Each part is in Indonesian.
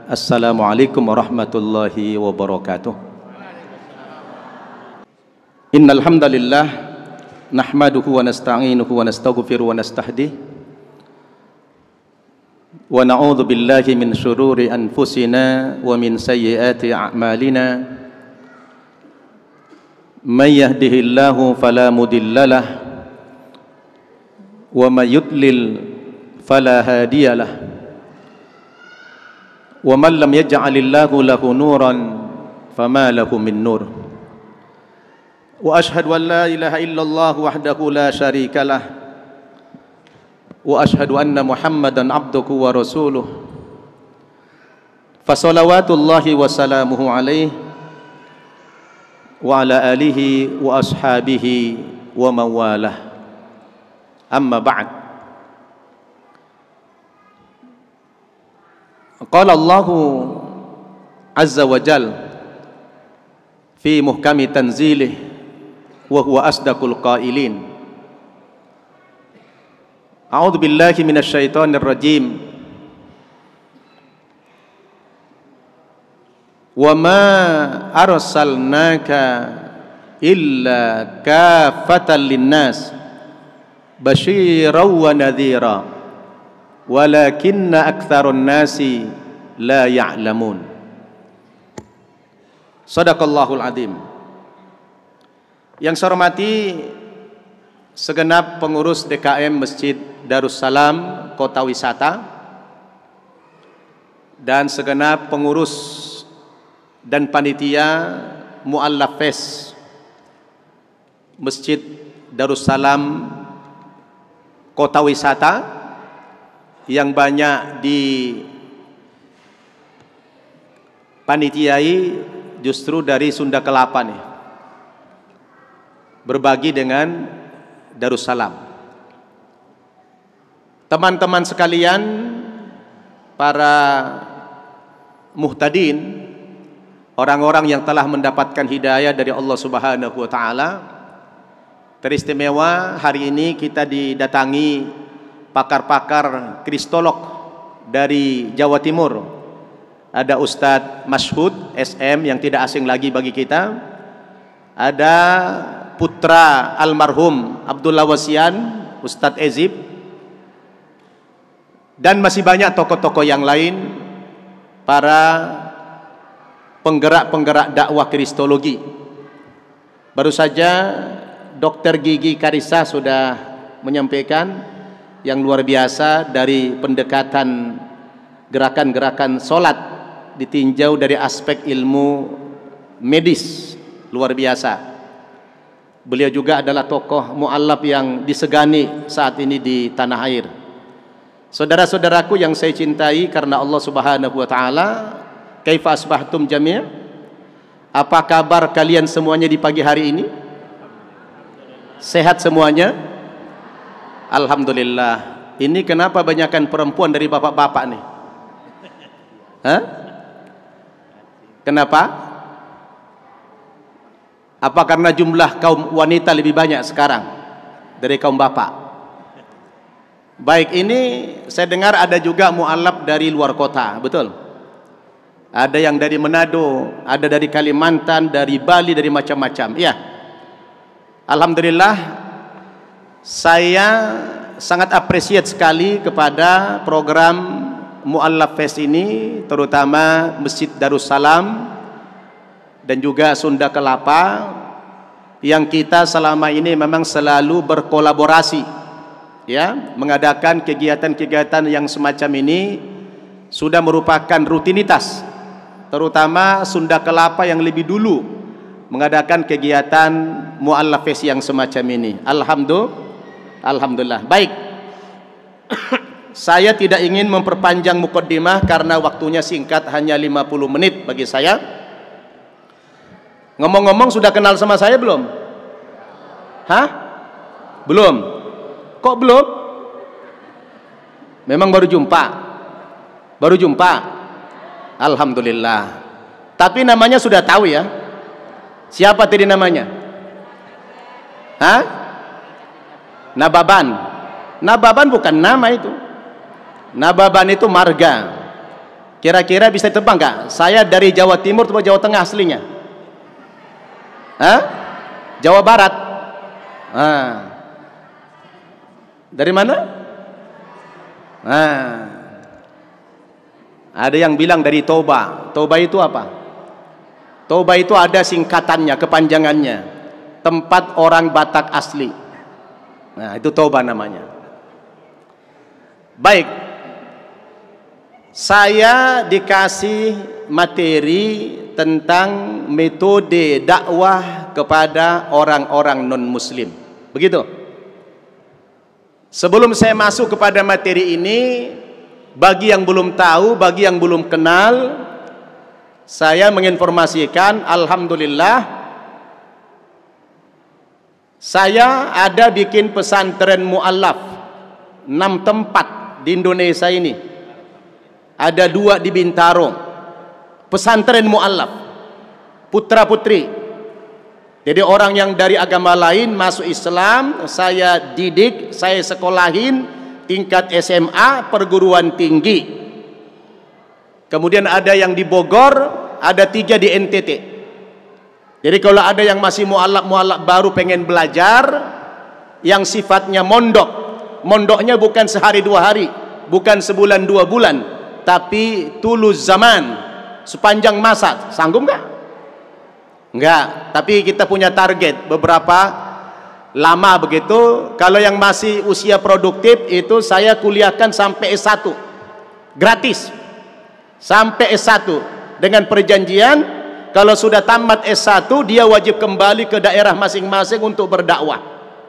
Assalamualaikum warahmatullahi wabarakatuh. Innal hamdalillah nahmaduhu wa nasta'inuhu wa nastaghfiruhu wa nastahdihi wa na'udzu billahi min syururi anfusina wa min sayyiati a'malina. May yahdihillahu fala mudhillalah wa may yudlil fala hadiyalah. Wa man lam yaj'alillahu lahu nuran fama lahu min nur. Wa ashhadu an la ilaha illallah wahdahu la syarika lah. Wa ashhadu anna Muhammadan abduhu wa rasuluh. Fa salawatullahi wa salamuhu alaihi wa ala alihi wa ashabihi wa mawalah. Amma ba'd. Qala Allahu azza wa jal fi muhkami tanzilih wa huwa asdaqul qailin. A'udzu billahi minasy syaithanir rajim. Wa ma arsalnaka illa kaffatan linnas basyiran wa nadhira walakinna aktsarun nasi la ya'lamun. Shadaqallahul azim. Yang saya hormati segenap pengurus DKM Masjid Darussalam Kota Wisata dan segenap pengurus dan panitia Mu'allaf Fest Masjid Darussalam Kota Wisata yang banyak dipanitiai justru dari Sunda Kelapa nih, berbagi dengan Darussalam. Teman-teman sekalian, para muhtadin, orang-orang yang telah mendapatkan hidayah dari Allah Subhanahu wa taala, teristimewa hari ini kita didatangi pakar-pakar kristolog dari Jawa Timur. Ada Ustadz Mashhud SM yang tidak asing lagi bagi kita. Ada putra almarhum Abdullah Wasian, Ustadz Ezib. Dan masih banyak tokoh-tokoh yang lain, para penggerak-penggerak dakwah kristologi. Baru saja Dr. Gigi Karissa sudah menyampaikan yang luar biasa dari pendekatan gerakan-gerakan sholat ditinjau dari aspek ilmu medis, luar biasa. Beliau juga adalah tokoh mu'allaf yang disegani saat ini di tanah air. Saudara-saudaraku yang saya cintai karena Allah Subhanahu wa taala, kaifa asbahtum jami'? Apa kabar kalian semuanya di pagi hari ini? Sehat semuanya? Alhamdulillah. Ini kenapa banyakkan perempuan dari bapak-bapak nih? Hah? Kenapa? Apa karena jumlah kaum wanita lebih banyak sekarang dari kaum bapak? Baik, ini saya dengar ada juga mu'allaf dari luar kota, betul? Ada yang dari Manado, ada dari Kalimantan, dari Bali, dari macam-macam. Iya. Alhamdulillah, saya sangat appreciate sekali kepada program Mu'allaf Fest ini, terutama Masjid Darussalam dan juga Sunda Kelapa, yang kita selama ini memang selalu berkolaborasi, ya, mengadakan kegiatan-kegiatan yang semacam ini sudah merupakan rutinitas, terutama Sunda Kelapa yang lebih dulu mengadakan kegiatan Mu'allaf Fest yang semacam ini. Alhamdulillah. Baik. Saya tidak ingin memperpanjang mukaddimah karena waktunya singkat, hanya 50 menit bagi saya. Ngomong-ngomong, sudah kenal sama saya belum? Hah? Belum? Kok belum? Memang baru jumpa? Baru jumpa? Alhamdulillah. Tapi namanya sudah tahu ya? Siapa tadi namanya? Hah? Nababan. Nababan bukan nama itu. Nababan itu marga. Kira-kira bisa tebak nggak? Saya dari Jawa Timur atau Jawa Tengah aslinya? Hah? Jawa Barat. Dari mana? Ada yang bilang dari Toba. Toba itu apa? Toba itu ada singkatannya, kepanjangannya. Tempat orang Batak asli. Nah, itu Toba namanya. Baik. Saya dikasih materi tentang metode dakwah kepada orang-orang non-muslim. Begitu. Sebelum saya masuk kepada materi ini, bagi yang belum tahu, bagi yang belum kenal, saya menginformasikan, alhamdulillah, saya ada bikin pesantren mu'allaf 6 tempat di Indonesia ini. Ada 2 di Bintaro, pesantren mu'allaf, putra putri. Jadi orang yang dari agama lain masuk Islam, saya didik, saya sekolahin tingkat SMA, perguruan tinggi. Kemudian ada yang di Bogor, ada 3 di NTT. Jadi kalau ada yang masih mu'allaf baru pengen belajar, yang sifatnya mondok, mondoknya bukan sehari 2 hari, bukan sebulan 2 bulan, tapi tulus zaman, sepanjang masa. Sanggup nggak? Enggak, tapi kita punya target beberapa lama begitu. Kalau yang masih usia produktif itu saya kuliahkan sampai S1 gratis, sampai S1 dengan perjanjian kalau sudah tamat S1 dia wajib kembali ke daerah masing-masing untuk berdakwah.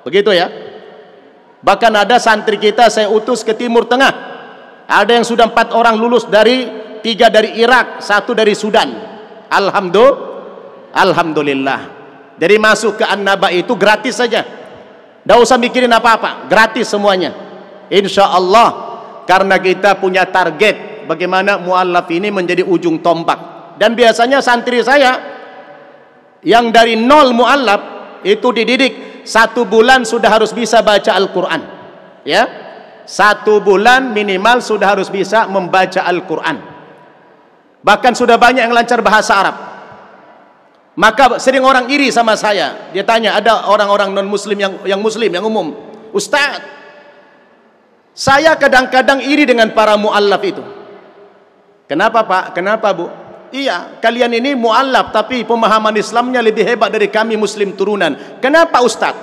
Begitu ya. Bahkan ada santri kita saya utus ke Timur Tengah, ada yang sudah 4 orang lulus, 3 dari Irak, 1 dari Sudan. Alhamdulillah. Jadi masuk ke An-Naba itu gratis saja, tidak usah mikirin apa-apa, gratis semuanya, insya Allah. Karena kita punya target bagaimana mu'allaf ini menjadi ujung tombak. Dan biasanya santri saya yang dari 0 mu'allaf itu dididik 1 bulan sudah harus bisa baca Al-Quran, ya, 1 bulan minimal sudah harus bisa membaca Al-Quran. Bahkan sudah banyak yang lancar bahasa Arab. Maka sering orang iri sama saya. Dia tanya, ada orang-orang non-muslim yang muslim, yang umum, Ustaz, saya kadang-kadang iri dengan para mu'allaf itu. Kenapa Pak? Kenapa Bu? Iya, kalian ini mu'allaf tapi pemahaman Islamnya lebih hebat dari kami muslim turunan. Kenapa Ustaz?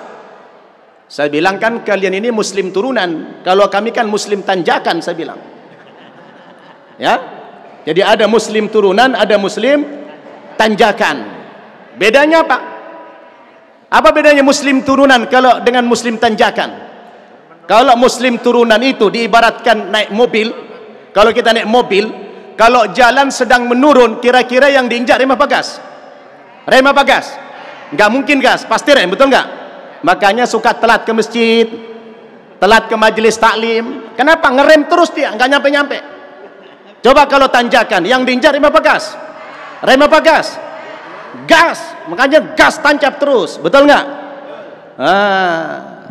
Saya bilang, kan kalian ini muslim turunan, kalau kami kan muslim tanjakan, saya bilang. Ya, jadi ada muslim turunan, ada muslim tanjakan. Bedanya apa? Apa bedanya muslim turunan kalau dengan muslim tanjakan? Kalau muslim turunan itu diibaratkan naik mobil. Kalau kita naik mobil, kalau jalan sedang menurun, kira-kira yang diinjak rem apa gas? Rem apa gas? Nggak mungkin gas, pasti rem, betul nggak? Makanya suka telat ke masjid, telat ke majelis taklim. Kenapa? Ngerem terus dia, nggak nyampe-nyampe. Coba kalau tanjakan, yang diinjak rem apa gas? Rem apa gas? Gas, makanya gas tancap terus, betul nggak?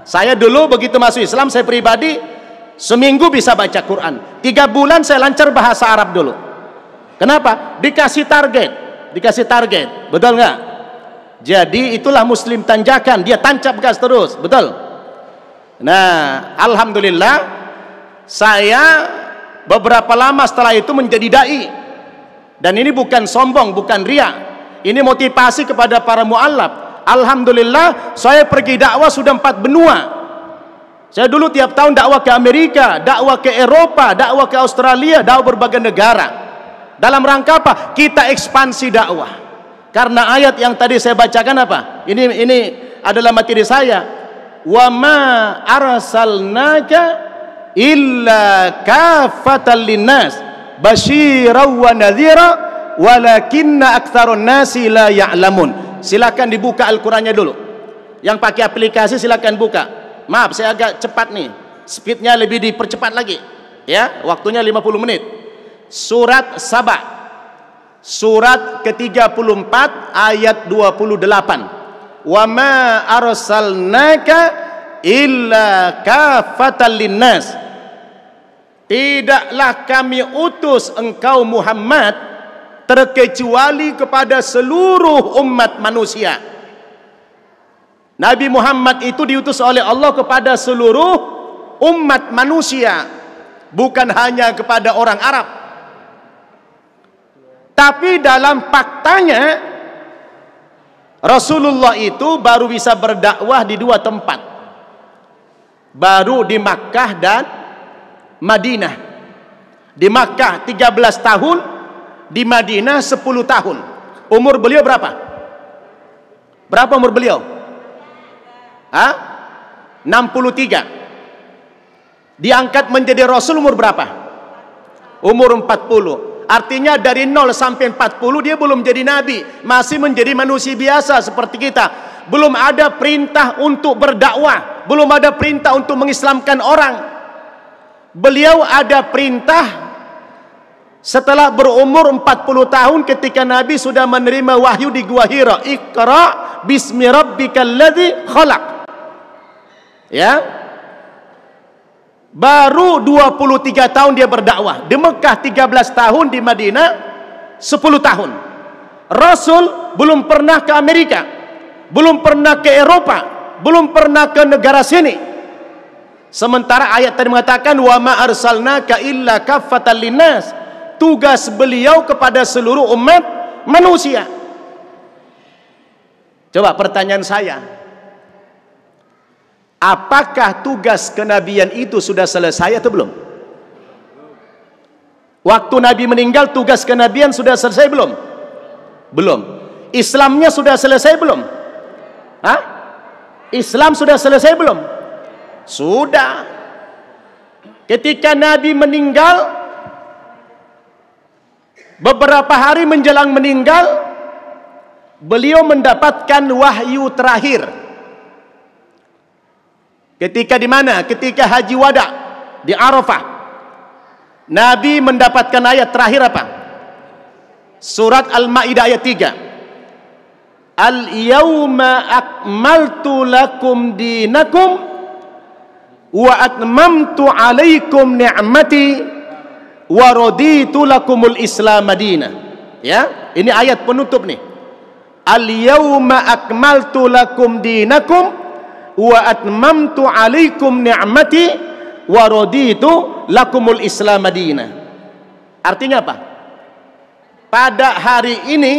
Saya dulu begitu masuk Islam, saya pribadi seminggu bisa baca Quran, 3 bulan saya lancar bahasa Arab dulu. Kenapa? Dikasih target, betul nggak? Jadi itulah muslim tanjakan, dia tancap gas terus, betul? Nah, alhamdulillah saya beberapa lama setelah itu menjadi dai, dan ini bukan sombong, bukan riak. Ini motivasi kepada para mu'allaf. Alhamdulillah, saya pergi dakwah sudah 4 benua. Saya dulu tiap tahun dakwah ke Amerika, dakwah ke Eropa, dakwah ke Australia, dakwah berbagai negara. Dalam rangka apa? Kita ekspansi dakwah. Karena ayat yang tadi saya bacakan apa? Ini adalah materi saya. Wa ma arsalnaka illa kafatan linnas basyiran wa nadhira walakinna aktsarun nasi la ya'lamun. Silakan dibuka Al-Qur'annya dulu. Yang pakai aplikasi silakan buka. Maaf, saya agak cepat nih. Speednya lebih dipercepat lagi. Ya, waktunya 50 menit. Surat Saba. Surat ke-34 ayat 28. Wa ma arsalnaka illa kafatan linnas, tidaklah kami utus engkau Muhammad terkecuali kepada seluruh umat manusia. Nabi Muhammad itu diutus oleh Allah kepada seluruh umat manusia, bukan hanya kepada orang Arab. Tapi dalam faktanya Rasulullah itu baru bisa berdakwah di dua tempat, baru di Makkah dan Madinah. Di Makkah 13 tahun, di Madinah 10 tahun. Umur beliau berapa? Berapa umur beliau? 63. Diangkat menjadi Rasul umur berapa? Umur 40. Artinya dari 0 sampai 40 dia belum jadi nabi, masih menjadi manusia biasa seperti kita. Belum ada perintah untuk berdakwah, belum ada perintah untuk mengislamkan orang. Beliau ada perintah setelah berumur 40 tahun ketika Nabi sudah menerima wahyu di Gua Hira. Iqra bismi rabbikal ladzi khalaq. Ya. Baru 23 tahun dia berdakwah. Di Mekah 13 tahun, di Madinah 10 tahun. Rasul belum pernah ke Amerika, belum pernah ke Eropa, belum pernah ke negara sini. Sementara ayat tadi mengatakan wa ma arsalnaka illa kaffatan linnas. Tugas beliau kepada seluruh umat manusia. Coba pertanyaan saya, apakah tugas kenabian itu sudah selesai atau belum? Waktu Nabi meninggal tugas kenabian sudah selesai belum? Belum. Islamnya sudah selesai belum? Hah? Islam sudah selesai belum? Sudah. Ketika Nabi meninggal, beberapa hari menjelang meninggal, beliau mendapatkan wahyu terakhir. Ketika di mana? Ketika Haji Wada di Arafah, Nabi mendapatkan ayat terakhir apa? Surat Al-Maidah ayat 3. Al-yawma akmaltu lakum dinakum wa atmamtu alaikum ni'mati wa raditu lakumul Islam madinah. Ya, ini ayat penutup nih. Al-yawma akmaltu lakum dinakum wa atmamtu alaikum ni'mati wa raditu lakumul Islam madinah. Artinya apa? Pada hari ini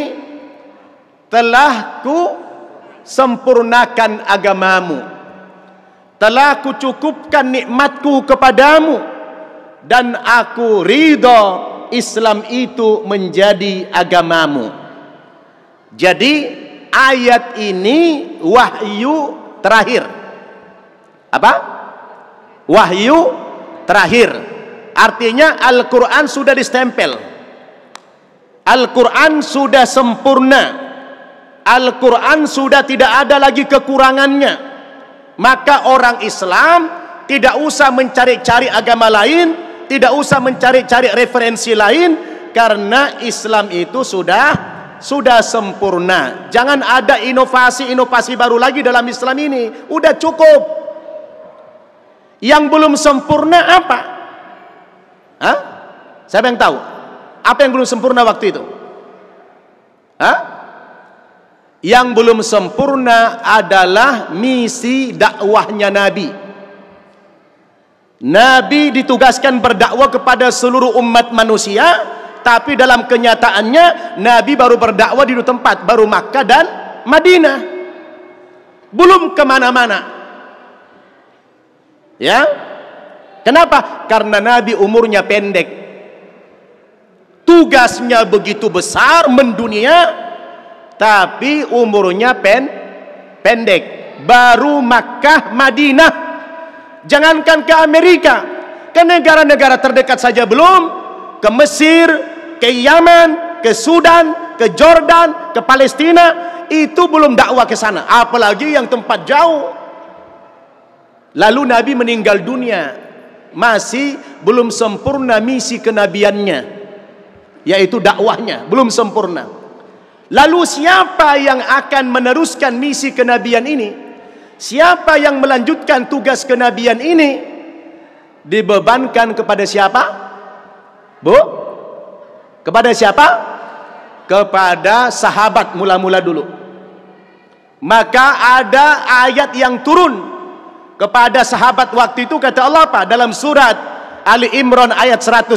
telah ku sempurnakan agamamu, telah ku cukupkan nikmatku kepadamu, dan aku ridha Islam itu menjadi agamamu. Jadi ayat ini wahyu terakhir. Apa? Wahyu terakhir. Artinya Al-Quran sudah distempel, Al-Quran sudah sempurna, Al-Quran sudah tidak ada lagi kekurangannya. Maka orang Islam tidak usah mencari-cari agama lain, tidak usah mencari-cari referensi lain, karena Islam itu sudah sempurna. Jangan ada inovasi-inovasi baru lagi dalam Islam ini. Udah cukup. Yang belum sempurna apa? Hah? Siapa yang tahu? Apa yang belum sempurna waktu itu? Hah? Yang belum sempurna adalah misi dakwahnya Nabi. Nabi ditugaskan berdakwah kepada seluruh umat manusia, tapi dalam kenyataannya Nabi baru berdakwah di dua tempat, baru Makkah dan Madinah, belum kemana-mana. Ya, kenapa? Karena Nabi umurnya pendek, tugasnya begitu besar mendunia, tapi umurnya pendek. Baru Makkah, Madinah, jangankan ke Amerika, ke negara-negara terdekat saja belum, ke Mesir, ke Yaman, ke Sudan, ke Jordan, ke Palestina, itu belum dakwah ke sana, apalagi yang tempat jauh. Lalu Nabi meninggal dunia, masih belum sempurna misi kenabiannya, yaitu dakwahnya belum sempurna. Lalu siapa yang akan meneruskan misi kenabian ini? Siapa yang melanjutkan tugas kenabian ini dibebankan kepada siapa? Bu? Kepada siapa? Kepada sahabat mula-mula dulu. Maka ada ayat yang turun kepada sahabat waktu itu, kata Allah apa? Dalam surat Ali Imran ayat 110,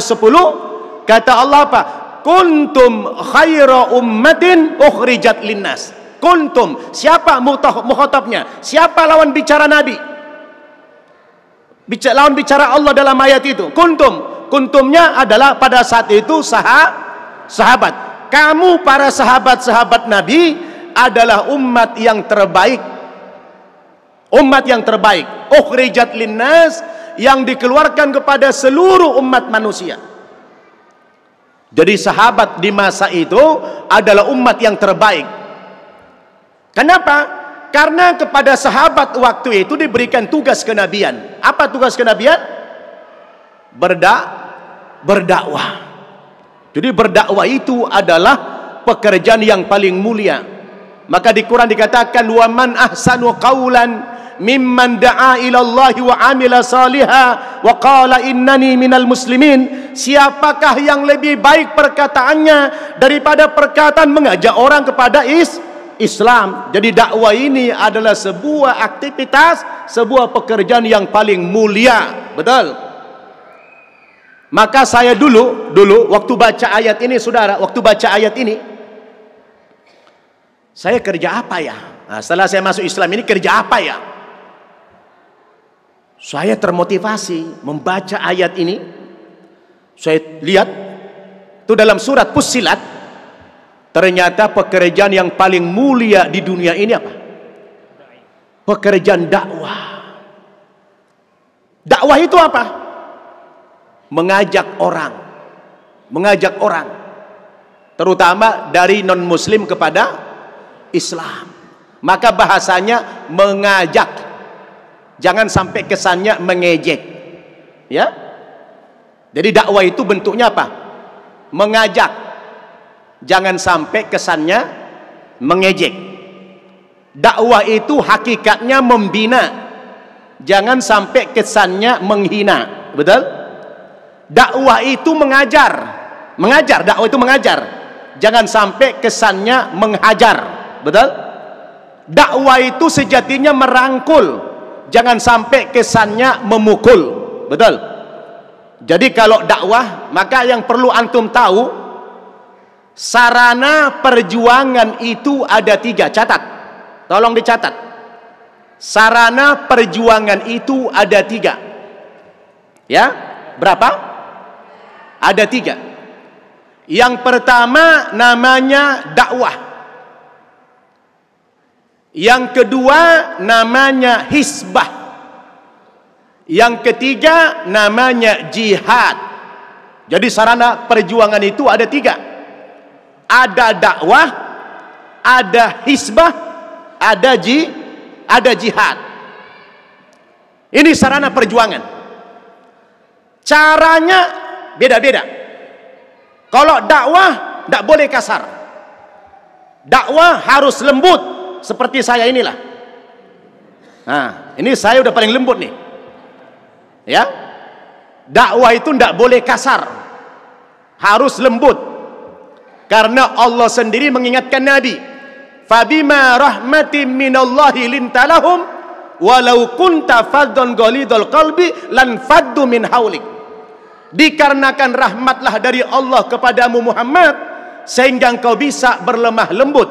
kata Allah apa? Kuntum khaira ummatin ukhrijat linnas. Kuntum, siapa mukhatabnya? Siapa lawan bicara Nabi? Lawan bicara Allah dalam ayat itu. Kuntumnya adalah pada saat itu sahabat. Kamu para sahabat-sahabat Nabi adalah umat yang terbaik. Umat yang terbaik. Ukhrijat linnas, yang dikeluarkan kepada seluruh umat manusia. Jadi sahabat di masa itu adalah umat yang terbaik. Kenapa? Karena kepada sahabat waktu itu diberikan tugas kenabian. Apa tugas kenabian? Berdakwah. Jadi berdakwah itu adalah pekerjaan yang paling mulia. Maka di Quran dikatakan, wa man ahsanu qawlan mimman da'a ila Allah wa amila saliha wa qala innani minal muslimin. Siapakah yang lebih baik perkataannya daripada perkataan mengajak orang kepada Islam. Jadi dakwah ini adalah sebuah aktivitas, sebuah pekerjaan yang paling mulia. Betul? Maka saya dulu waktu baca ayat ini, saudara, waktu baca ayat ini, saya kerja apa ya? Nah, setelah saya masuk Islam ini kerja apa ya? Saya termotivasi membaca ayat ini. Saya lihat itu dalam surat Fussilat. Ternyata pekerjaan yang paling mulia di dunia ini apa? Pekerjaan dakwah. Dakwah itu apa? Mengajak orang, terutama dari non muslim kepada Islam. Maka bahasanya mengajak, jangan sampai kesannya mengejek, ya. Jadi dakwah itu bentuknya apa? Mengajak, jangan sampai kesannya mengejek. Dakwah itu hakikatnya membina, jangan sampai kesannya menghina. Betul? Dakwah itu mengajar. Dakwah itu mengajar, jangan sampai kesannya menghajar. Betul? Dakwah itu sejatinya merangkul, jangan sampai kesannya memukul. Betul? Jadi kalau dakwah, maka yang perlu antum tahu, sarana perjuangan itu ada 3. Catat, tolong dicatat. Sarana perjuangan itu ada 3. Ya, berapa? Ada 3. Yang pertama namanya dakwah. Yang kedua namanya hisbah. Yang ketiga namanya jihad. Jadi sarana perjuangan itu ada 3. Ada dakwah, ada hisbah, ada jihad. Ini sarana perjuangan. Caranya beda-beda. Kalau dakwah tidak boleh kasar. Dakwah harus lembut, seperti saya inilah. Nah, ini saya udah paling lembut nih. Ya, dakwah itu tidak boleh kasar, harus lembut. Karena Allah sendiri mengingatkan Nabi, fabima rahmatin minallahi lintalahum walau kunta faddan ghalidul qalbi lan faddu min haulik. Dikarenakan rahmatlah dari Allah kepadamu Muhammad, sehingga engkau bisa berlemah lembut.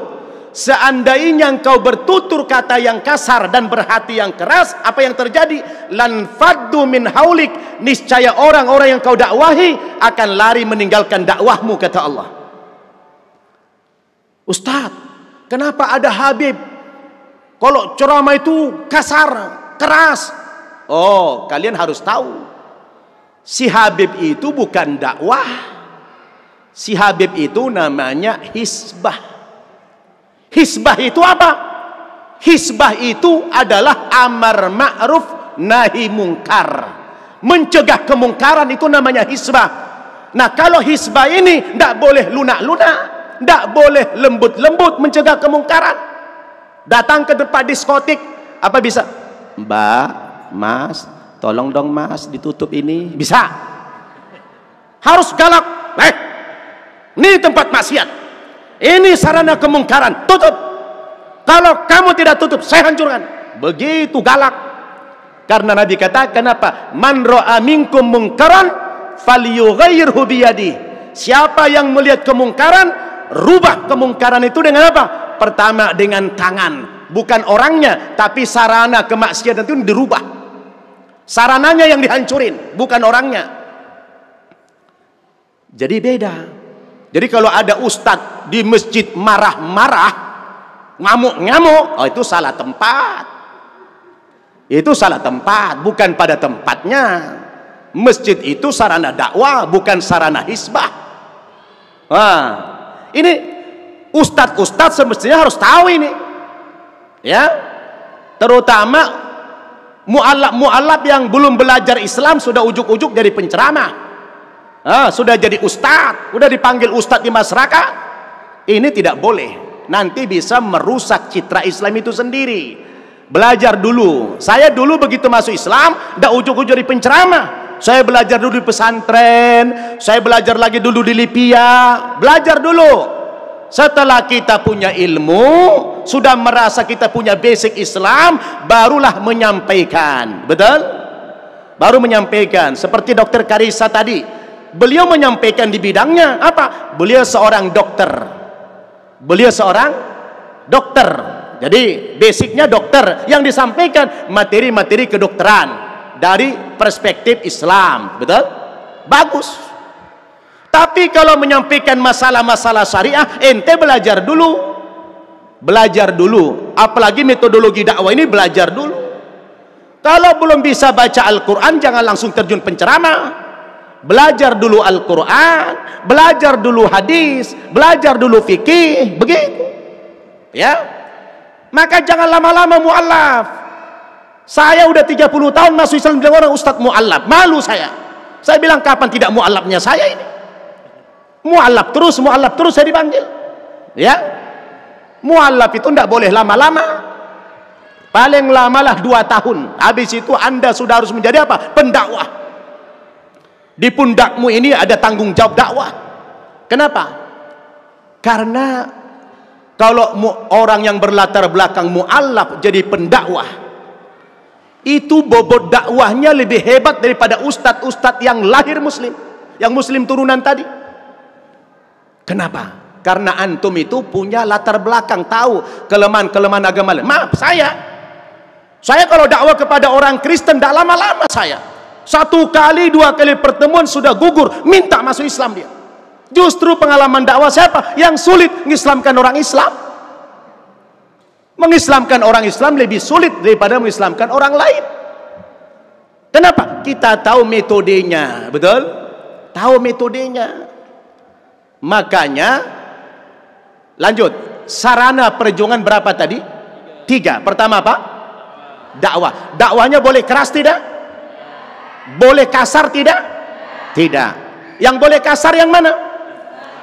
Seandainya engkau bertutur kata yang kasar dan berhati yang keras, apa yang terjadi? Lan faddu min haulik, niscaya orang-orang yang kau dakwahi akan lari meninggalkan dakwahmu, kata Allah. Ustaz, kenapa ada Habib kalau ceramah itu kasar, keras? Oh, kalian harus tahu, si Habib itu bukan dakwah. Si Habib itu namanya hisbah. Hisbah itu apa? Hisbah itu adalah amar ma'ruf nahi mungkar. Mencegah kemungkaran itu namanya hisbah. Nah, kalau hisbah ini tidak boleh lunak-lunak, tidak boleh lembut-lembut mencegah kemungkaran. Datang ke tempat diskotik, Apa bisa? Mbak, Mas, tolong dong Mas ditutup ini. Bisa. Harus galak. Ini tempat maksiat. Ini sarana kemungkaran. Tutup. Kalau kamu tidak tutup, saya hancurkan. Begitu galak. Karena Nabi katakan apa? Man ra'a minkum mungkaran falyughayyirhu biyadihi. Siapa yang melihat kemungkaran, rubah kemungkaran itu dengan apa? Pertama dengan tangan. Bukan orangnya, tapi sarana kemaksiatan itu dirubah. Sarananya yang dihancurin, bukan orangnya. Jadi beda. Jadi kalau ada ustadz di masjid marah-marah, ngamuk-ngamuk, oh itu salah tempat. Itu salah tempat, bukan pada tempatnya. Masjid itu sarana dakwah, bukan sarana hisbah. Wah, ini ustadz-ustadz semestinya harus tahu ini. Ya, terutama mu'alaf yang belum belajar Islam sudah ujuk-ujuk jadi penceramah, sudah jadi ustadz, sudah dipanggil ustadz di masyarakat. Ini tidak boleh, nanti bisa merusak citra Islam itu sendiri. Belajar dulu. Saya dulu begitu masuk Islam, dah ujuk-ujuk jadi penceramah. Saya belajar dulu di pesantren, saya belajar lagi dulu di Lipia, belajar dulu. Setelah kita punya ilmu, sudah merasa kita punya basic Islam, barulah menyampaikan. Betul? Baru menyampaikan. Seperti Dokter Karissa tadi, beliau menyampaikan di bidangnya apa? Beliau seorang dokter. Beliau seorang dokter. Jadi basicnya dokter, yang disampaikan materi-materi kedokteran dari perspektif Islam. Betul? Bagus. Tapi kalau menyampaikan masalah-masalah syariah, ente belajar dulu. Belajar dulu. Apalagi metodologi dakwah ini belajar dulu. Kalau belum bisa baca Al-Quran, jangan langsung terjun penceramah. Belajar dulu Al-Quran, belajar dulu hadis, belajar dulu fikih, begitu. Ya. Maka jangan lama-lama mu'allaf. Saya udah 30 tahun masuk Islam, bilang orang ustadz mu'allaf. Malu saya. Saya bilang kapan tidak mu'allafnya saya ini. Mu'allaf terus saya dipanggil. Ya. Mu'allaf itu tidak boleh lama-lama. Paling lamalah 2 tahun. Habis itu Anda sudah harus menjadi apa? Pendakwah. Di pundakmu ini ada tanggung jawab dakwah. Kenapa? Karena kalau orang yang berlatar belakang mu'allaf jadi pendakwah, itu bobot dakwahnya lebih hebat daripada ustadz-ustadz yang lahir muslim, yang muslim turunan tadi. Kenapa? Karena antum itu punya latar belakang, tahu kelemahan-kelemahan agama. Maaf, saya kalau dakwah kepada orang Kristen tidak lama-lama saya. 1 kali 2 kali pertemuan sudah gugur, minta masuk Islam dia. Justru pengalaman dakwah siapa? Yang sulit mengislamkan orang Islam. Mengislamkan orang Islam lebih sulit daripada mengislamkan orang lain. Kenapa? Kita tahu metodenya, betul? Tahu metodenya. Makanya lanjut, sarana perjuangan berapa tadi? 3. Pertama apa? Dakwah. Dakwahnya boleh keras tidak? Boleh kasar tidak? Tidak. Yang boleh kasar yang mana?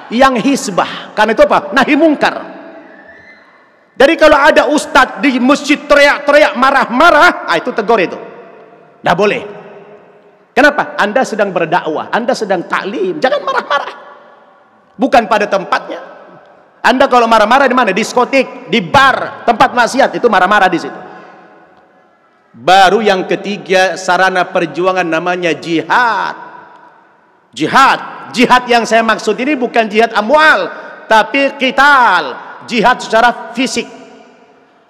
Yang hisbah. Karena itu apa? Nahi mungkar. Jadi kalau ada ustadz di masjid teriak-teriak marah-marah, itu tegur itu. Tidak boleh. Kenapa? Anda sedang berdakwah, Anda sedang taklim, jangan marah-marah. Bukan pada tempatnya. Anda kalau marah-marah di mana? Diskotik, di bar, tempat maksiat, itu marah-marah di situ. Baru yang ketiga sarana perjuangan namanya jihad. Jihad yang saya maksud ini bukan jihad amwal, tapi qital, jihad secara fisik.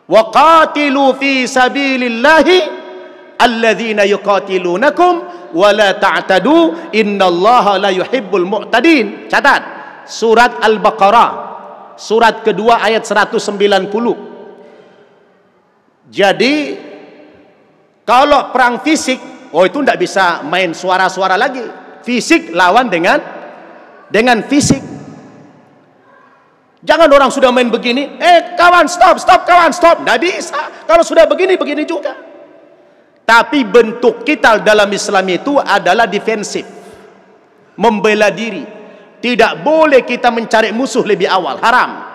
Wa qatilu fi sabilillahi alladzina yuqatilunakum wa la ta'tadu innallaha la yuhibbul mu'tadin. Catat. Surat Al-Baqarah, surat kedua ayat 190. Jadi kalau perang fisik, itu tidak bisa main suara-suara lagi. Fisik lawan dengan fisik. Jangan orang sudah main begini, kawan stop kawan stop. Tidak bisa. Kalau sudah begini juga. Tapi bentuk kita dalam Islam itu adalah defensif, membela diri. Tidak boleh kita mencari musuh lebih awal, haram.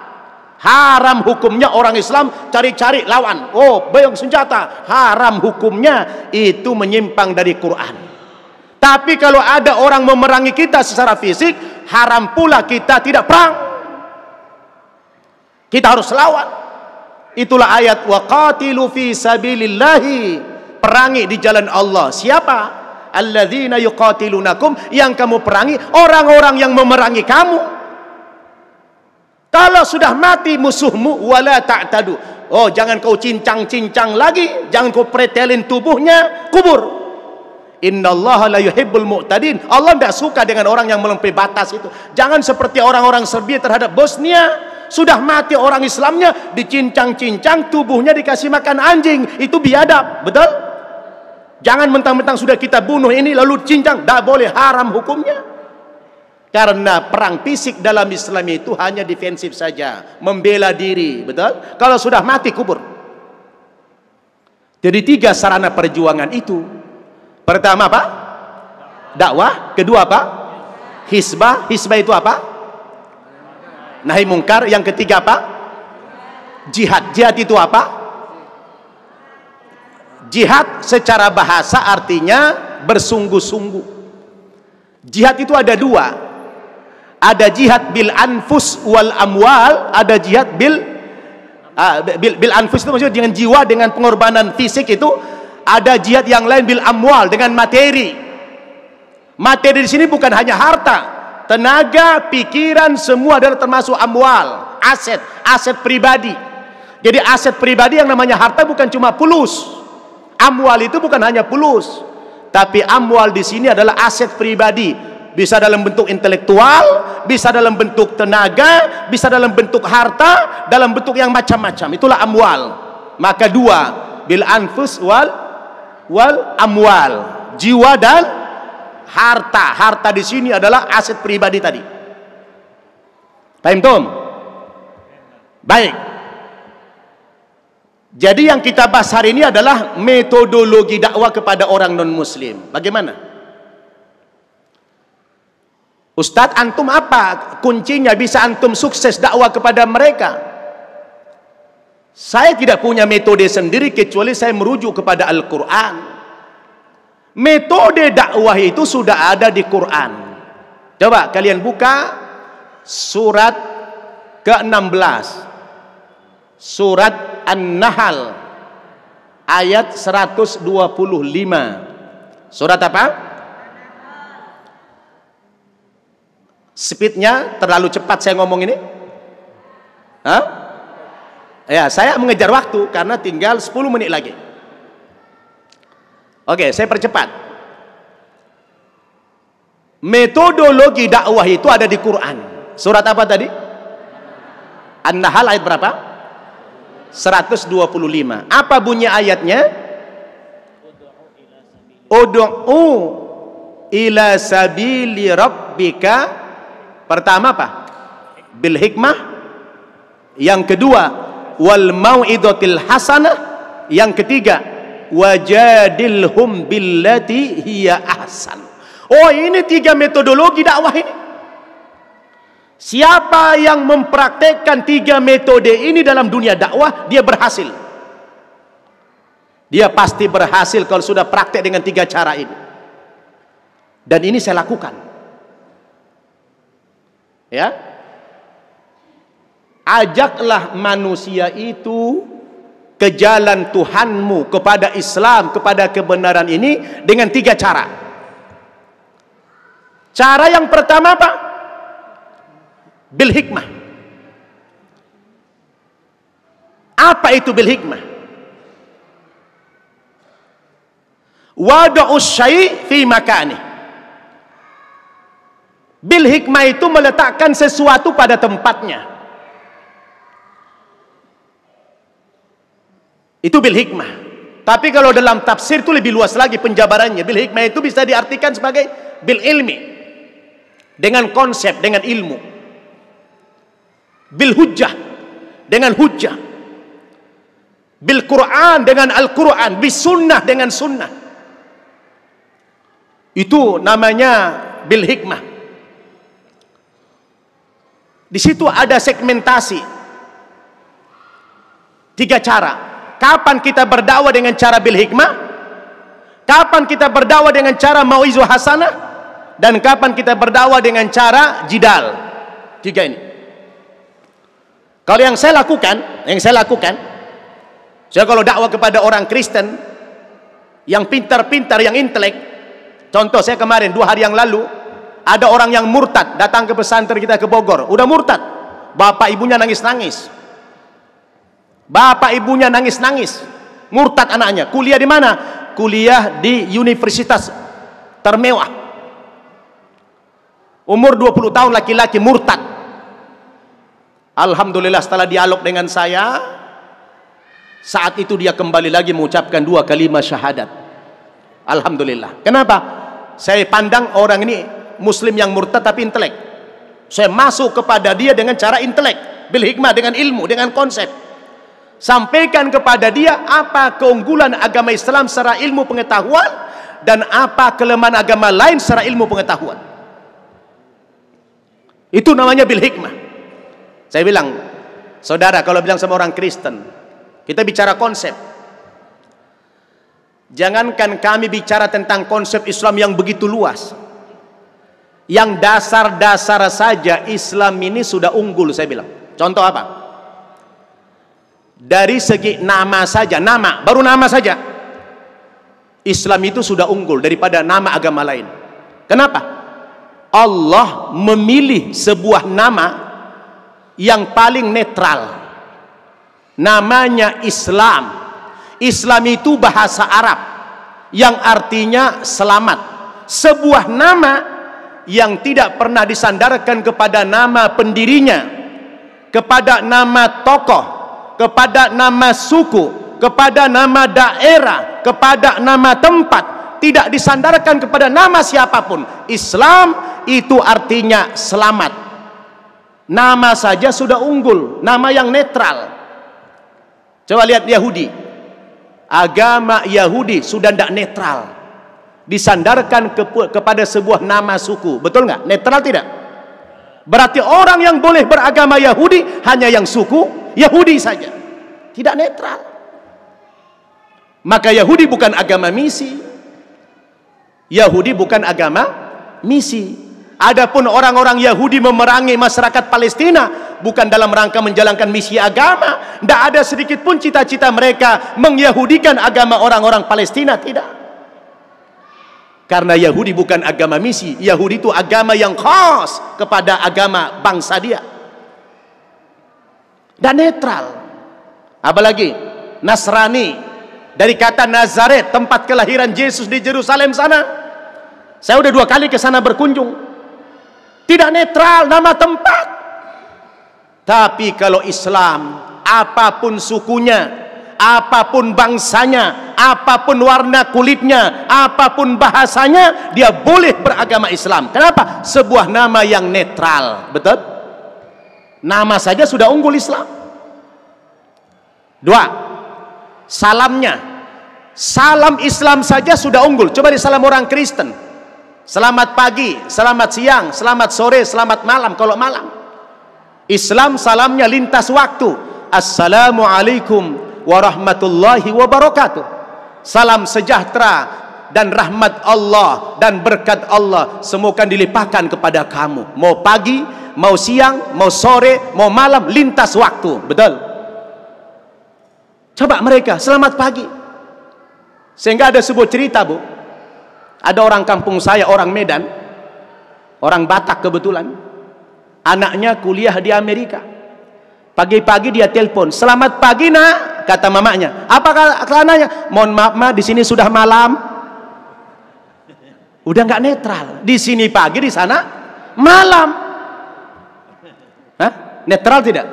Haram hukumnya orang Islam cari-cari lawan. Oh, bayang senjata. Haram hukumnya itu menyimpang dari Quran. Tapi kalau ada orang memerangi kita secara fisik, haram pula kita tidak perang. Kita harus lawan. Itulah ayat wa qatilu fi sabilillahi. Perangi di jalan Allah. Siapa? Alladzina yuqatilunakum, yang kamu perangi orang-orang yang memerangi kamu. Kalau sudah mati musuhmu, wala ta'tadu. Oh, jangan kau cincang-cincang lagi, jangan kau pretelin tubuhnya, kubur. Innallaha la yuhibbul mu'tadin. Allah tidak suka dengan orang yang melampaui batas itu. Jangan seperti orang-orang Serbia terhadap Bosnia. Sudah mati orang Islamnya, dicincang-cincang, tubuhnya dikasih makan anjing. Itu biadab, betul? Jangan mentang-mentang sudah kita bunuh ini lalu cincang, tidak boleh, haram hukumnya. Karena perang fisik dalam Islam itu hanya defensif saja, membela diri, betul? Kalau sudah mati kubur. Jadi 3 sarana perjuangan itu. Pertama apa? Dakwah. Kedua apa? Hizbah. Hizbah itu apa? Nahi mungkar. Yang ketiga apa? Jihad. Jihad itu apa? Jihad secara bahasa artinya bersungguh-sungguh. Jihad itu ada 2. Ada jihad bil anfus wal amwal, ada jihad bil anfus itu maksudnya dengan jiwa, dengan pengorbanan fisik itu. Ada jihad yang lain bil amwal, dengan materi. Materi di sini bukan hanya harta, tenaga, pikiran, semua adalah termasuk amwal, aset, aset pribadi. Jadi aset pribadi yang namanya harta bukan cuma fulus. Amwal itu bukan hanya fulus, tapi amwal di sini adalah aset pribadi. Bisa dalam bentuk intelektual, bisa dalam bentuk tenaga, bisa dalam bentuk harta, dalam bentuk yang macam-macam. Itulah amwal. Maka 2, bil anfus wal amwal, jiwa dan harta. Harta di sini adalah aset pribadi tadi. Paham Tom? Baik. Jadi yang kita bahas hari ini adalah metodologi dakwah kepada orang non-muslim. Bagaimana? Ustadz, antum apa kuncinya bisa antum sukses dakwah kepada mereka? Saya tidak punya metode sendiri kecuali saya merujuk kepada Al-Quran. Metode dakwah itu sudah ada di Quran. Coba kalian buka surat ke-16, surat An-Nahl ayat 125. Surat apa? Speednya terlalu cepat saya ngomong ini? Hah? Ya, saya mengejar waktu karena tinggal 10 menit lagi. Oke, saya percepat. Metodologi dakwah itu ada di Quran. Surat apa tadi? An-Nahl ayat berapa? 125. Apa bunyi ayatnya? Ud'u ila sabili rabbika. Pertama apa? Bil hikmah. Yang kedua, wal mau'izatil hasanah. Yang ketiga, wajadilhum billati hiya ahsan. Oh, ini 3 metodologi dakwah ini. Siapa yang mempraktekkan 3 metode ini dalam dunia dakwah, dia berhasil. Dia pasti berhasil kalau sudah praktek dengan 3 cara ini. Dan ini saya lakukan. Ya, ajaklah manusia itu ke jalan Tuhanmu, kepada Islam, kepada kebenaran ini dengan 3 cara. Cara yang pertama apa? Bil hikmah. Apa itu bil hikmah? Wada'us syai' fi makanih. Bil hikmah itu meletakkan sesuatu pada tempatnya. Itu bil hikmah. Tapi kalau dalam tafsir itu lebih luas lagi penjabarannya. Bil hikmah itu bisa diartikan sebagai bil ilmi, dengan konsep, dengan ilmu. Bil hujjah, dengan hujjah. Bil Quran, dengan Al-Quran. Bis sunnah, dengan sunnah. Itu namanya bil hikmah. Di situ ada segmentasi. Tiga cara. Kapan kita berdakwah dengan cara bil hikmah? Kapan kita berdakwah dengan cara mauizah hasanah? Dan kapan kita berdakwah dengan cara jidal? Tiga ini. Kalau yang saya lakukan, saya kalau dakwah kepada orang Kristen yang pintar-pintar, yang intelek, contoh saya kemarin 2 hari yang lalu ada orang yang murtad datang ke pesantren kita ke Bogor, udah murtad, bapak ibunya nangis-nangis, murtad anaknya, kuliah di mana? Kuliah di universitas termewah, umur 20 tahun, laki-laki, murtad. Alhamdulillah setelah dialog dengan saya, saat itu dia kembali lagi mengucapkan 2 kalimat syahadat. Alhamdulillah. Kenapa? Saya pandang orang ini muslim yang murtad tapi intelek. Saya masuk kepada dia dengan cara intelek, bil hikmah, dengan ilmu, dengan konsep. Sampaikan kepada dia apa keunggulan agama Islam secara ilmu pengetahuan dan apa kelemahan agama lain secara ilmu pengetahuan. Itu namanya bil hikmah. Saya bilang, saudara, kalau bilang sama orang Kristen, kita bicara konsep. Jangankan kami bicara tentang konsep Islam yang begitu luas, yang dasar-dasar saja Islam ini sudah unggul, saya bilang. Contoh apa? Dari segi nama saja, baru nama saja, Islam itu sudah unggul daripada nama agama lain. Kenapa? Allah memilih sebuah nama yang paling netral, namanya Islam. Islam itu bahasa Arab yang artinya selamat, sebuah nama yang tidak pernah disandarkan kepada nama pendirinya, kepada nama tokoh, kepada nama suku, kepada nama daerah, kepada nama tempat, tidak disandarkan kepada nama siapapun. Islam itu artinya selamat. Nama saja sudah unggul, nama yang netral. Coba lihat Yahudi, agama Yahudi sudah tidak netral, disandarkan kepada sebuah nama suku. Betul nggak? Netral tidak? Berarti orang yang boleh beragama Yahudi hanya yang suku Yahudi saja, tidak netral. Maka Yahudi bukan agama misi. Yahudi bukan agama misi. Adapun orang-orang Yahudi memerangi masyarakat Palestina bukan dalam rangka menjalankan misi agama. Tidak ada sedikit pun cita-cita mereka mengyahudikan agama orang-orang Palestina, tidak. Karena Yahudi bukan agama misi. Yahudi itu agama yang khas kepada agama bangsa dia. Dan netral. Apalagi Nasrani, dari kata Nazaret, tempat kelahiran Yesus di Yerusalem sana. Saya udah 2 kali ke sana berkunjung. Tidak netral nama tempat. Tapi kalau Islam, apapun sukunya, apapun bangsanya, apapun warna kulitnya, apapun bahasanya, dia boleh beragama Islam. Kenapa? Sebuah nama yang netral. Betul? Nama saja sudah unggul Islam. 2, salamnya. Salam Islam saja sudah unggul. Coba di salam orang Kristen, selamat pagi, selamat siang, selamat sore, selamat malam. Kalau malam, Islam salamnya lintas waktu. Assalamualaikum warahmatullahi wabarakatuh. Salam sejahtera dan rahmat Allah dan berkat Allah semoga dilimpahkan kepada kamu. Mau pagi, mau siang, mau sore, mau malam, lintas waktu. Betul? Coba mereka selamat pagi. Sehingga ada sebuah cerita, Bu. Ada orang kampung saya, orang Medan, orang Batak kebetulan, anaknya kuliah di Amerika. Pagi-pagi dia telepon, selamat pagi nak, kata mamanya. Apa kelananya? Mohon maaf ma, di sini sudah malam. Udah nggak netral. Di sini pagi, di sana malam. Hah? Netral tidak?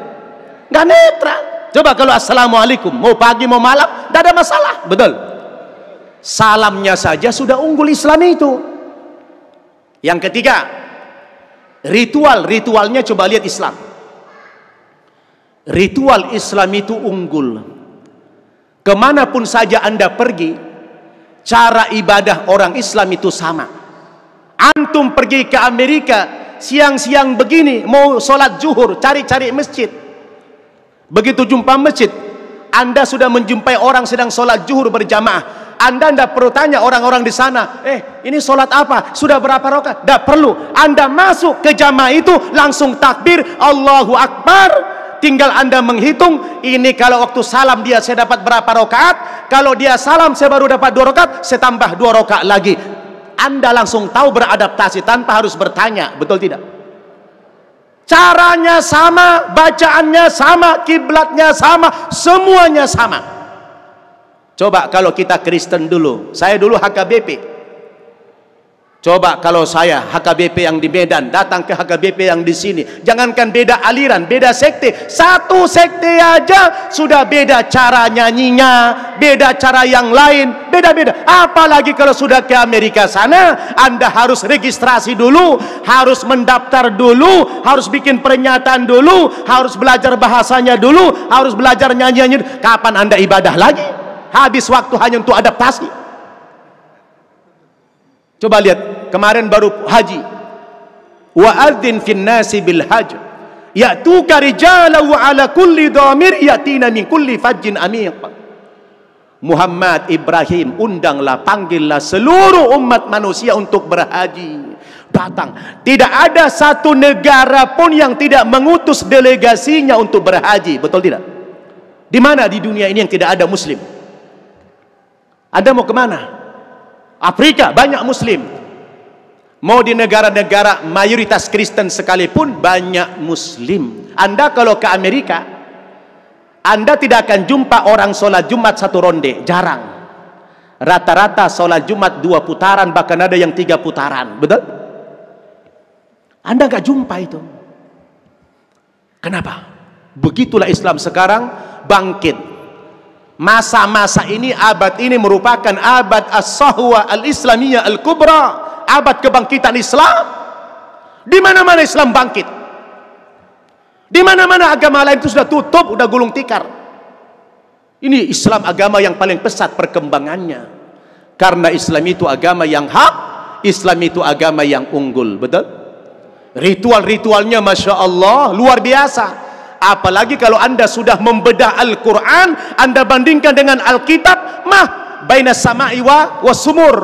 Nggak netral. Coba kalau assalamualaikum, mau pagi mau malam, nggak ada masalah. Betul? Salamnya saja sudah unggul Islam itu. Yang ketiga, ritualnya coba lihat Islam. Ritual Islam itu unggul. Kemanapun saja Anda pergi, cara ibadah orang Islam itu sama. Antum pergi ke Amerika, siang-siang begini, mau sholat zuhur, cari-cari masjid. Begitu jumpa masjid, Anda sudah menjumpai orang sedang sholat zuhur berjamaah, Anda tidak perlu tanya orang-orang di sana, ini sholat apa? Sudah berapa rakaat? Tidak perlu. Anda masuk ke jamaah itu langsung takbir, Allahu Akbar. Tinggal Anda menghitung, ini kalau waktu salam dia saya dapat berapa rakaat, kalau dia salam saya baru dapat 2 rakaat, saya tambah 2 rakaat lagi. Anda langsung tahu beradaptasi tanpa harus bertanya, betul tidak? Caranya sama, bacaannya sama, kiblatnya sama, semuanya sama. Coba kalau kita Kristen dulu, saya dulu HKBP. Coba kalau saya HKBP yang di Medan datang ke HKBP yang di sini, jangankan beda aliran, beda sekte, satu sekte aja sudah beda cara nyanyinya, beda cara yang lain, beda-beda. Apalagi kalau sudah ke Amerika sana, Anda harus registrasi dulu, harus mendaftar dulu, harus bikin pernyataan dulu, harus belajar bahasanya dulu, harus belajar nyanyiannya. Kapan Anda ibadah lagi? Habis waktu hanya untuk adaptasi. Coba lihat, kemarin baru haji. Wa adzin fin nasi bil hajj ya'tuka rijalan wa ala kulli dhamir yatina min kulli fajjin amiq. Muhammad Ibrahim, undanglah, panggillah seluruh umat manusia untuk berhaji. Datang. Tidak ada satu negara pun yang tidak mengutus delegasinya untuk berhaji. Betul tidak? Di mana di dunia ini yang tidak ada muslim? Anda mau kemana? Afrika banyak muslim. Mau di negara-negara mayoritas Kristen sekalipun banyak muslim. Anda kalau ke Amerika, Anda tidak akan jumpa orang sholat Jumat 1 ronde, jarang. Rata-rata sholat Jumat 2 putaran, bahkan ada yang 3 putaran, betul? Anda nggak jumpa itu. Kenapa? Begitulah Islam sekarang bangkit. Masa-masa ini, abad ini merupakan abad as-sahwa al-islamiyah al-kubra, abad kebangkitan Islam. Di mana-mana Islam bangkit. Di mana-mana agama lain itu sudah tutup, sudah gulung tikar. Ini Islam agama yang paling pesat perkembangannya. Karena Islam itu agama yang hak, Islam itu agama yang unggul, betul? Ritual-ritualnya Masya Allah luar biasa. Apalagi kalau Anda sudah membedah Al-Quran, Anda bandingkan dengan Alkitab, baina sama'i wa sumur.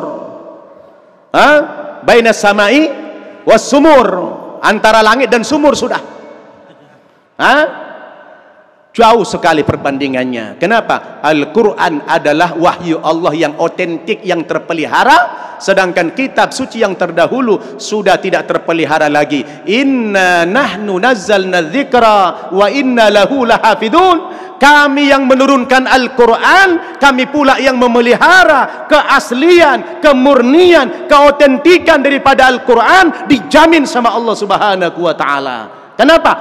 Baina sama'i wa sumur, antara langit dan sumur sudah. Jauh sekali perbandingannya. Kenapa? Al-Quran adalah wahyu Allah yang otentik, yang terpelihara. Sedangkan kitab suci yang terdahulu sudah tidak terpelihara lagi. Inna nahnu nazzalna dzikra wa inna lahu lahafidun. Kami yang menurunkan Al-Quran, kami pula yang memelihara keaslian, kemurnian, keotentikan daripada Al-Quran, dijamin sama Allah Subhanahu wa ta'ala. Kenapa?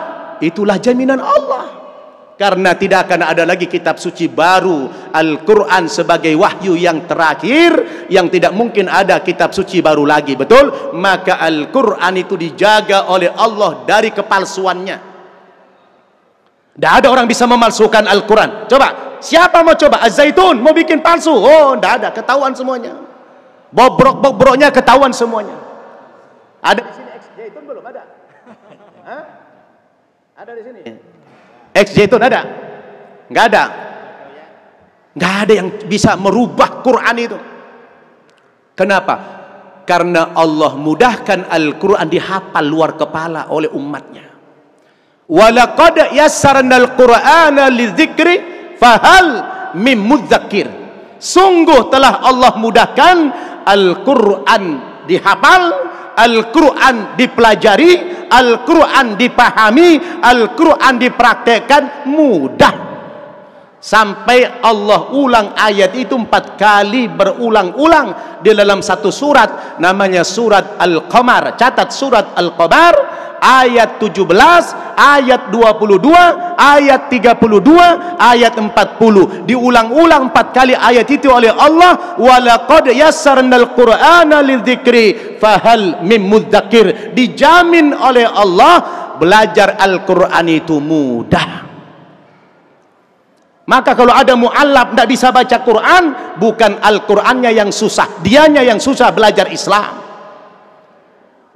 Itulah jaminan Allah. Karena tidak akan ada lagi kitab suci baru, Al-Quran sebagai wahyu yang terakhir, yang tidak mungkin ada kitab suci baru lagi, betul? Maka Al-Quran itu dijaga oleh Allah dari kepalsuannya. Tidak ada orang bisa memalsukan Al-Quran. Coba, siapa mau coba? Az-Zaitun mau bikin palsu? Oh, tidak ada, ketahuan semuanya. Bobrok-bobroknya ketahuan semuanya. Ada di sini Az-Zaitun belum ada? Ada di sini. Zaitun ada? Nggak ada. Nggak ada yang bisa merubah Quran itu. Kenapa? Karena Allah mudahkan Al-Quran dihafal luar kepala oleh umatnya. Walaqad yassarna al-Qur'ana lidzikri fahal mim mudzakir. Sungguh telah Allah mudahkan Al-Quran dihafal, Al-Quran dipelajari, Al-Quran dipahami, Al-Quran dipraktekkan, mudah. Sampai Allah ulang ayat itu 4 kali berulang-ulang di dalam satu surat, namanya surat Al-Qamar. Catat surat Al-Qamar ayat 17, ayat 22, ayat 32, ayat 40. Diulang-ulang 4 kali ayat itu oleh Allah. Walaqad yassarnal Qur'ana lidzikri fahal mim mudzakir. Dijamin oleh Allah belajar Al-Quran itu mudah. Maka kalau ada mu'allaf tidak bisa baca Quran, bukan Al-Qurannya yang susah, dianya yang susah belajar Islam.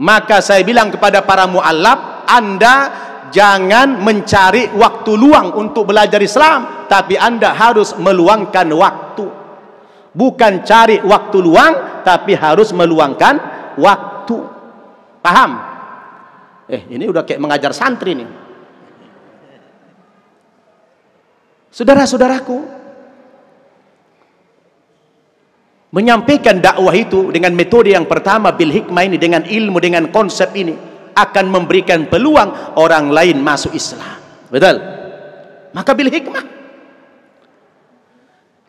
Maka saya bilang kepada para mu'allaf, Anda jangan mencari waktu luang untuk belajar Islam. tapi Anda harus meluangkan waktu. Bukan cari waktu luang, tapi harus meluangkan waktu. Paham? Ini udah kayak mengajar santri nih. Saudara-saudaraku, menyampaikan dakwah itu dengan metode yang pertama, bil hikmah ini, dengan ilmu, dengan konsep ini, akan memberikan peluang orang lain masuk Islam. Betul? Maka bil hikmah.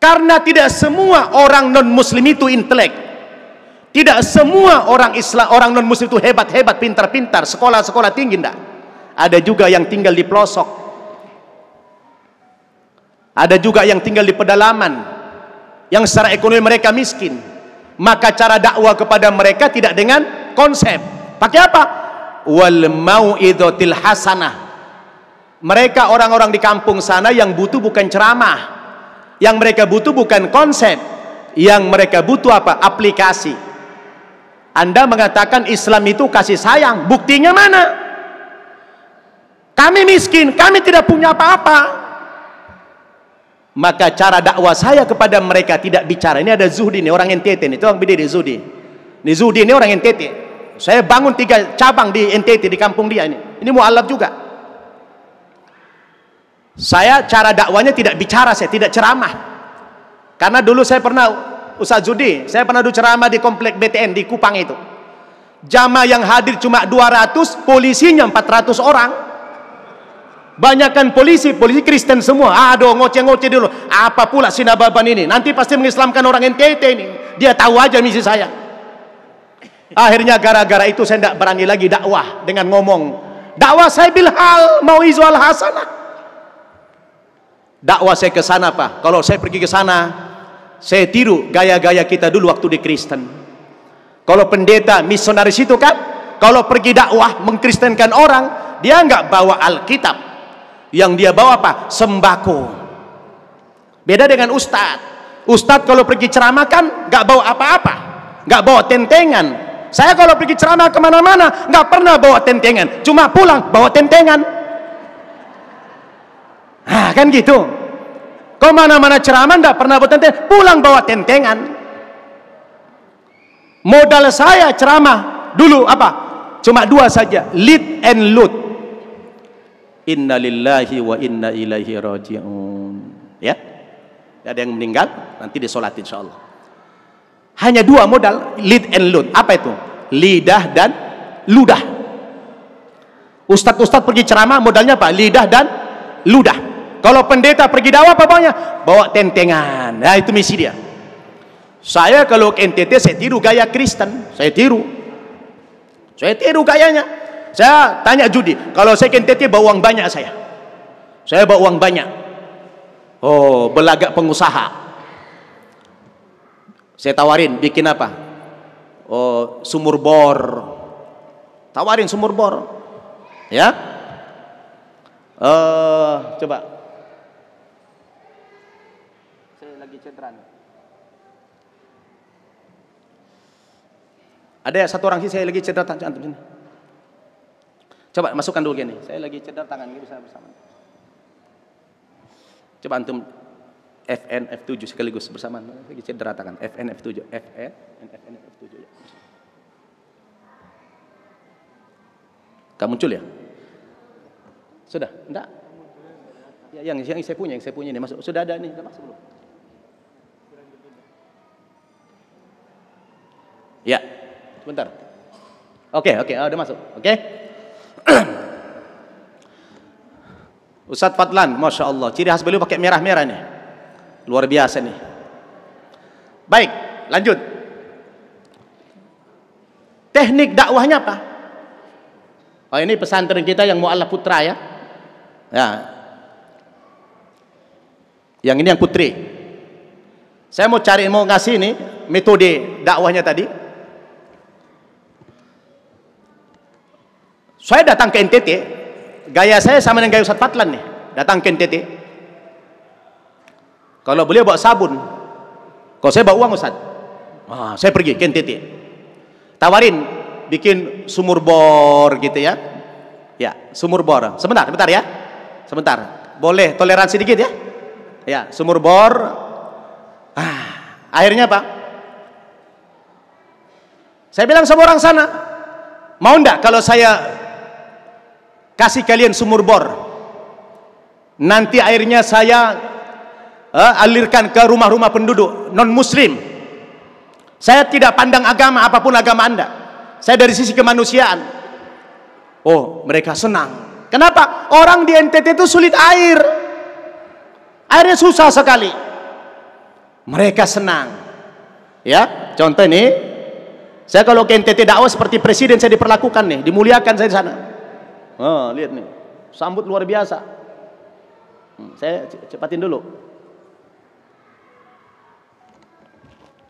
Karena tidak semua orang non muslim itu intelek. Tidak semua orang Islam, orang non muslim itu hebat-hebat, pintar-pintar, sekolah-sekolah tinggi, enggak. Ada juga yang tinggal di pelosok. Ada juga yang tinggal di pedalaman, yang secara ekonomi mereka miskin. Maka cara dakwah kepada mereka tidak dengan konsep. Pakai apa? Wal mau'izatil hasanah. Mereka orang-orang di kampung sana yang butuh bukan ceramah, yang mereka butuh bukan konsep, yang mereka butuh apa? Aplikasi. Anda mengatakan Islam itu kasih sayang, buktinya mana? Kami miskin, kami tidak punya apa-apa. Maka cara dakwah saya kepada mereka tidak bicara. Ini ada Zuhdi nih, orang NTT nih, itu orang beda di Zuhdi. Ini Zuhdi ini orang NTT. Saya bangun 3 cabang di NTT, di kampung dia ini. Ini mu'alaf juga. Saya cara dakwanya tidak bicara, saya tidak ceramah. Karena dulu saya pernah, Ustaz Zuhdi, saya pernah dulu ceramah di komplek BTN di Kupang itu. Jamaah yang hadir cuma 200, polisinya 400 orang. Banyakkan polisi Kristen semua. Aduh, ngoceh-ngoceh dulu. Apa pula Sinababan ini? Nanti pasti mengislamkan orang NTT ini. Dia tahu aja misi saya. Akhirnya gara-gara itu saya tidak berani lagi dakwah dengan ngomong. Dakwah saya bilhal mau'izul hasanah. Dakwah saya ke sana, Pak. Kalau saya pergi ke sana, saya tiru gaya-gaya kita dulu waktu di Kristen. Kalau pendeta misionaris itu kan, kalau pergi dakwah mengkristenkan orang, dia nggak bawa Alkitab. Yang dia bawa apa? Sembako. Beda dengan ustadz. Ustadz kalau pergi ceramah kan nggak bawa apa-apa, nggak bawa tentengan. Saya kalau pergi ceramah kemana-mana nggak pernah bawa tentengan, cuma pulang bawa tentengan. Nah, kan gitu. Kemana-mana ceramah nggak pernah bawa tentengan, pulang bawa tentengan. Modal saya ceramah dulu apa? Cuma 2 saja, lead and load. Inna lillahi wa inna ilaihi raji'un. Ya, ada yang meninggal nanti disolat insyaallah. Hanya 2 modal, lead and load. Apa itu? Lidah dan ludah. Ustadz pergi ceramah modalnya apa? Lidah dan ludah. Kalau pendeta pergi dakwah apa bawanya? Bawa tentengan. Nah, itu misi dia. Saya kalau ke NTT saya tiru gaya Kristen, saya tiru gayanya. Saya tanya Judi, kalau saya ke NTT bawa uang banyak saya bawa uang banyak. Oh, belagak pengusaha. Saya tawarin bikin apa? Oh, sumur bor. Tawarin sumur bor. Ya. Coba. Saya lagi cedera. Ada satu orang sih saya lagi cedera tangan sini. Coba masukkan dulu gini. Saya lagi cedera tangan ini bisa bersama. Coba antum FN F7 sekaligus bersama. Lagi cedera tangan. FN F7. FN F7 ya. Kamu muncul ya? Sudah? Enggak? Ya, yang saya punya ini masuk. Sudah ada nih, masuk belum? Ya. Sebentar. Oke, udah masuk. Oke. Ustadz Fadlan, Masya Allah, ciri khas beliau pakai merah-merah nih, luar biasa nih. Baik, lanjut. Teknik dakwahnya apa? Oh, ini pesantren kita yang mu'alaf putra ya. Ya. Yang ini yang putri. Saya mau ngasih nih metode dakwahnya tadi. Saya datang ke NTT, gaya saya sama dengan gaya Ustadz Fadlan nih. Datang ke NTT, kalau beliau bawa sabun, kalau saya bawa uang Ustadz, saya pergi ke NTT, tawarin bikin sumur bor gitu ya. Ya, sumur bor. Sebentar ya. Sebentar. Boleh toleransi dikit ya. Ya, sumur bor. Akhirnya Pak, saya bilang sama orang sana, mau ndak kalau saya kasih kalian sumur bor, nanti airnya saya alirkan ke rumah-rumah penduduk non muslim. Saya tidak pandang agama, apapun agama Anda, saya dari sisi kemanusiaan. Oh, mereka senang. Kenapa? Orang di NTT itu sulit air, airnya susah sekali. Mereka senang. Ya, contoh ini, saya kalau ke NTT dakwah seperti presiden saya diperlakukan nih, dimuliakan saya di sana. Oh, lihat nih, sambut luar biasa. Saya cepatin dulu.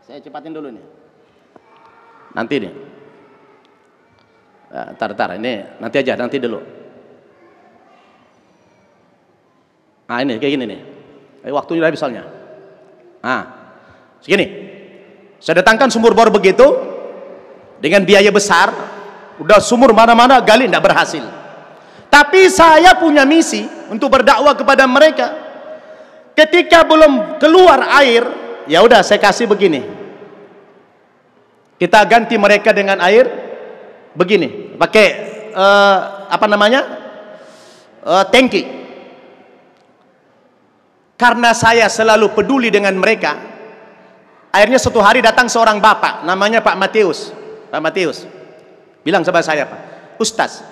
Saya cepatin dulu nih. Nanti nih. Tar, ini nanti aja, nanti dulu. Ini kayak gini nih. Waktunya habis soalnya. Segini. Saya datangkan sumur bor begitu dengan biaya besar. Udah sumur mana-mana gali tidak berhasil. Tapi saya punya misi untuk berdakwah kepada mereka. Ketika belum keluar air, ya udah saya kasih begini. Kita ganti mereka dengan air begini, pakai tangki. Karena saya selalu peduli dengan mereka, akhirnya suatu hari datang seorang bapak, namanya Pak Matius. Pak Matius bilang sama saya, Pak Ustaz,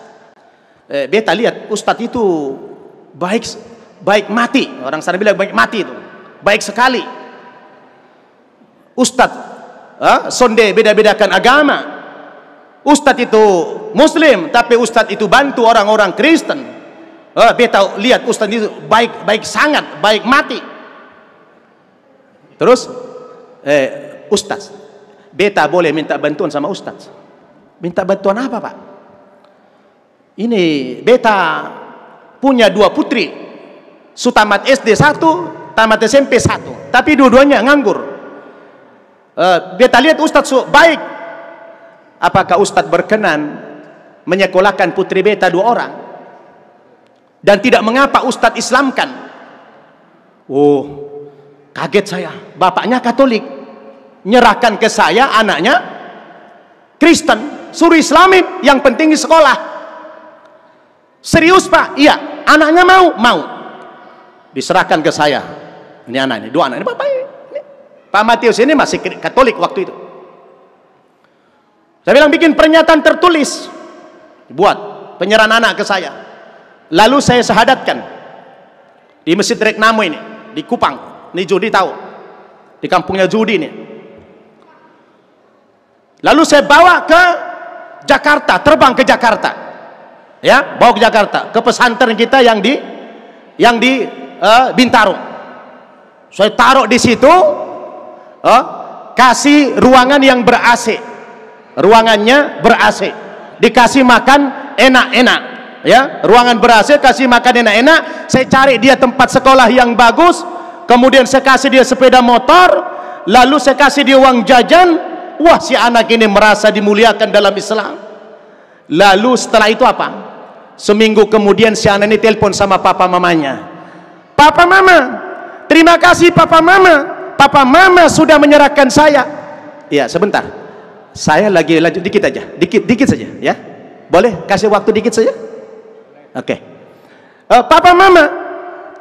beta lihat Ustaz itu baik mati. Orang sana bilang baik mati itu, baik sekali. Ustaz sonde beda-bedakan agama. Ustaz itu Muslim, tapi Ustaz itu bantu orang-orang Kristen. Beta lihat Ustaz itu baik sangat, baik mati. Terus Ustaz, beta boleh minta bantuan sama Ustaz? Minta bantuan apa Pak? Ini beta punya 2 putri, tamat SD 1, tamat SMP 1, tapi dua-duanya nganggur. Beta lihat Ustaz baik. Apakah Ustaz berkenan menyekolahkan putri beta 2 orang? Dan tidak mengapa Ustadz Islamkan. Oh, kaget saya. Bapaknya Katolik, nyerahkan ke saya anaknya Kristen, suruh Islamin, yang penting di sekolah. Serius Pak? Iya. Anaknya mau. Diserahkan ke saya. Ini anak ini, 2 anak ini Bapak ini. Pak Matius ini masih Katolik waktu itu. Saya bilang bikin pernyataan tertulis, buat penyerahan anak ke saya. Lalu saya syahadatkan di Masjid Reknamo ini, di Kupang. Ini Judi tahu, di kampungnya Judi ini. Lalu saya bawa ke Jakarta, terbang ke Jakarta, ya, bawa ke Jakarta, ke pesantren kita yang di Bintaro. Saya taruh di situ, kasih ruangan yang ber-AC, ruangannya ber-AC, dikasih makan enak-enak. Ya, ruangan ber-AC, kasih makan enak-enak. Saya cari dia tempat sekolah yang bagus, kemudian saya kasih dia sepeda motor, lalu saya kasih dia uang jajan. Wah, si anak ini merasa dimuliakan dalam Islam. Lalu setelah itu apa? Seminggu kemudian si anak ini telepon sama papa mamanya. Papa mama, terima kasih papa mama sudah menyerahkan saya. Ya, sebentar, saya lagi lanjut dikit aja, dikit saja, ya. Boleh kasih waktu dikit saja? Oke. Papa mama,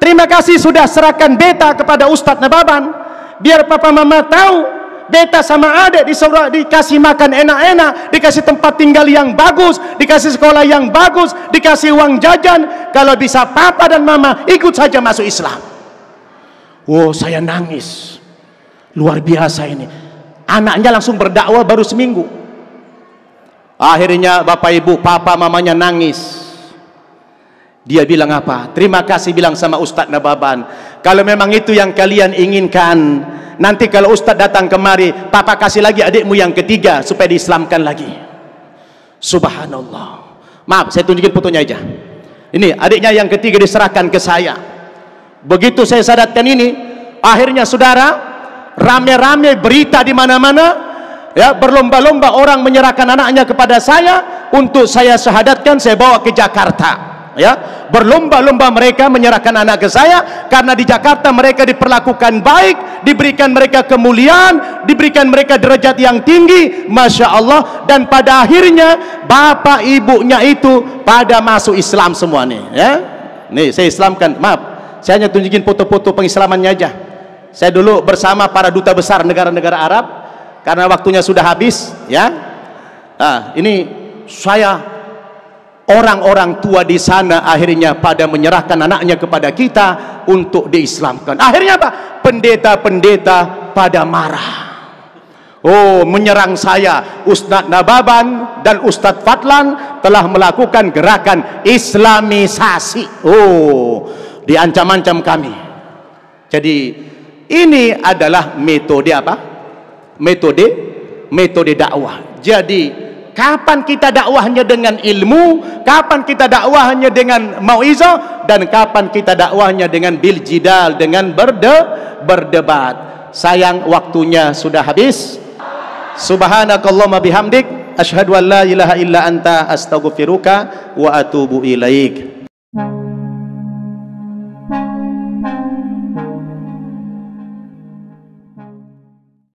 terima kasih sudah serahkan beta kepada Ustadz Nababan. Biar papa mama tahu, beta sama adik dikasih makan enak-enak, dikasih tempat tinggal yang bagus, dikasih sekolah yang bagus, dikasih uang jajan. Kalau bisa papa dan mama ikut saja masuk Islam. Oh, saya nangis. Luar biasa ini. Anaknya langsung berdakwah baru seminggu. Akhirnya bapak ibu, papa mamanya nangis. Dia bilang apa? Terima kasih bilang sama Ustadz Nababan. Kalau memang itu yang kalian inginkan, nanti kalau Ustadz datang kemari, papa kasih lagi adikmu yang ketiga supaya diislamkan lagi. Subhanallah. Maaf, saya tunjukin fotonya aja. Ini adiknya yang ketiga diserahkan ke saya. Begitu saya sadatkan ini, akhirnya saudara, rame-rame berita di mana-mana, ya, berlomba-lomba orang menyerahkan anaknya kepada saya untuk saya syahadatkan, saya bawa ke Jakarta. ya, berlomba-lomba mereka menyerahkan anak ke saya, karena di Jakarta mereka diperlakukan baik, diberikan mereka kemuliaan, diberikan mereka derajat yang tinggi, Masya Allah. Dan pada akhirnya bapak ibunya itu pada masuk Islam semua nih, ya. Nih saya Islamkan, maaf, saya hanya tunjukin foto-foto pengislamannya aja. Saya dulu bersama para duta besar negara-negara Arab, karena waktunya sudah habis, ya. Nah, ini saya, orang-orang tua di sana akhirnya pada menyerahkan anaknya kepada kita untuk diislamkan. Akhirnya apa? Pendeta-pendeta pada marah. Oh, menyerang saya. Ustadz Nababan dan Ustadz Fadlan telah melakukan gerakan islamisasi. Oh, diancam-ancam kami. Jadi ini adalah metode apa? Metode dakwah. Jadi kapan kita dakwahnya dengan ilmu, kapan kita dakwahnya dengan mauizah, dan kapan kita dakwahnya dengan bil jidal, dengan berdebat. Sayang waktunya sudah habis. Subhanakallahumma bihamdik, asyhadu an la ilaha illa anta, astaghfiruka wa atubu ilaik.